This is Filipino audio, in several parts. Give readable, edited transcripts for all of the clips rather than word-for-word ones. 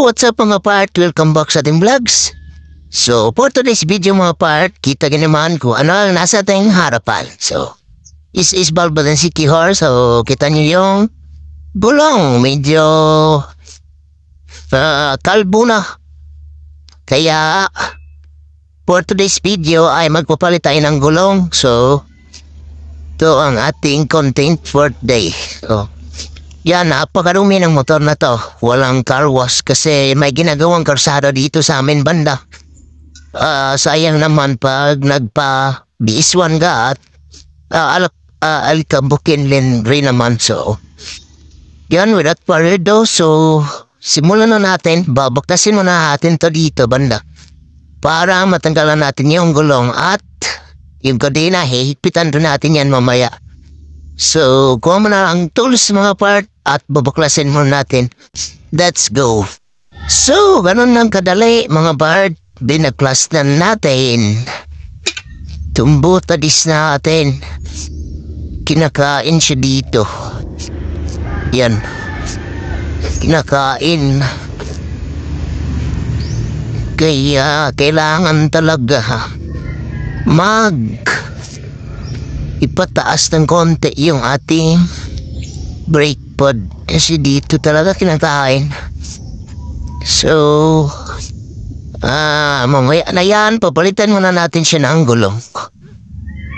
what's up mga part? Welcome back sa ating vlogs. So, for today's video mga part, kita naman kung ano ang nasa ating harapan. So, is Balbalan City Hall. So, kita nyo yung gulong. Medyo kalbo na. Kaya, for today's video ay magpapalit tayo ng gulong. So, ito ang ating content for today. So, yan, napakarumi ng motor na to. Walang car wash kasi may ginagawang karsada dito sa amin banda. Sayang naman pag nagpa-BS1 ka at alikabukin rin naman. So, yan, without further ado, so, simulan na natin. Babaktasin muna natin to dito banda. Para matanggalan natin yung gulong at yung kadena, hihigpitan rin natin yan mamaya. So, kuha mo na ang tools mga part at babaklasin mo natin. Let's go. So, ganun lang kadali mga part. Binaklas na natin. Tumbutadis natin. Kinakain siya dito. Yan. Kinakain. Kaya kailangan talaga ipataas ng konti yung ating brake pad kasi dito talaga kinakain. So mamaya na yan, papalitan muna natin siya ng gulong.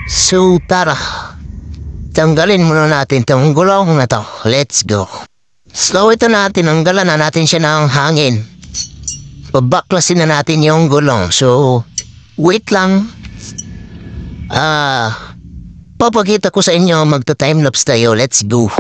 So tara, tanggalin muna natin itong gulong na to. Let's go. So ito na, tinanggalan na natin siya ng hangin. Pabaklasin na natin yung gulong. So wait lang. Papakita ko sa inyo, magta-timelapse tayo. Let's go.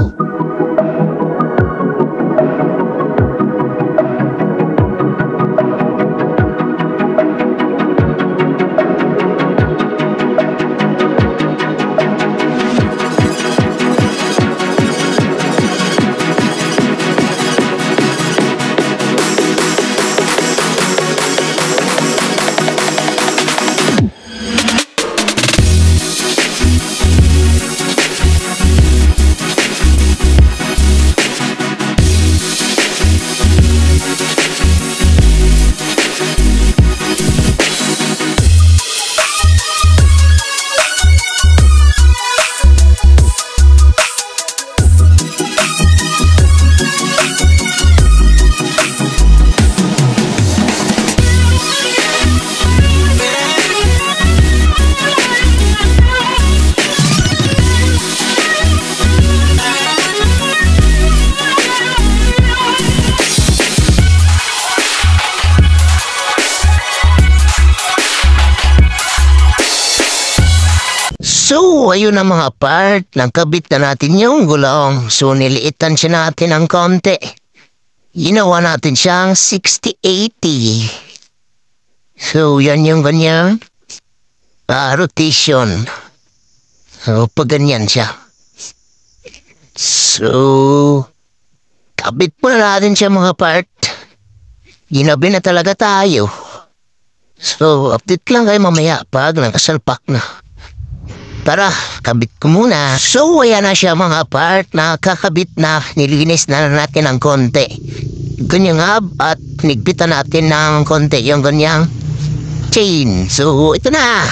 So, ayun na mga part, nagkabit na natin yung gulong. So, niliitan siya natin ng konti. Ginawa natin siyang 60-80. So, yan yung ganyan. Rotation. So, pag ganyan siya. So, kabit po na natin siya mga part. Ginabi na talaga tayo. So, update lang kayo mamaya pag nakasalpak na. Tara, kabit ko muna. So, ayan na siya mga part. Nakakabit na, nilinis na natin ng konti. Ganyang hub at nigpitan natin ng konti yung ganyang chain. So, ito na.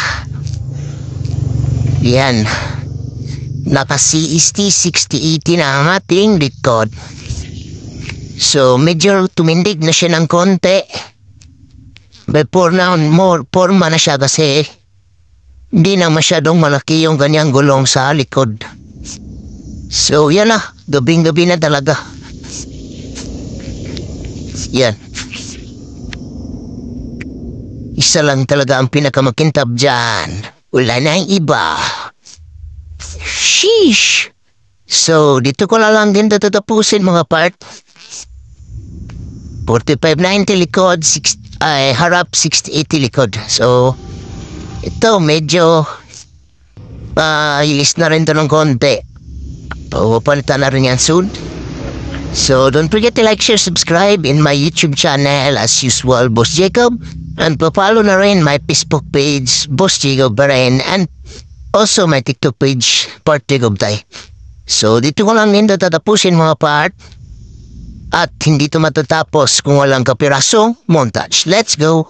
Yan. Naka-CST 6080 na ang ating likod. So, medyo tumindig na siya ng konti. Before na, more forma na siya kasi hindi na masyadong malaki yung ganyang gulong sa likod. So, yan na. Gabing-gabi na talaga. Yan. Isa lang talaga ang pinakamakintab dyan. Wala na yung iba. Sheesh! So, dito ko na lang din tatapusin mga part. 4590 likod, harap 6080 likod. So, ito, medyo ilis na rin ito ng konti. Pupalitan na rin yan soon. So, don't forget to like, share, subscribe in my YouTube channel as usual, Boss Jacob. And pa-follow na rin my Facebook page, Boss Jacob Baren. And also my TikTok page, Part Jacob Tay. So, dito ko lang din tatapusin mga part. At hindi ito matatapos kung walang kapirasong montage. Let's go!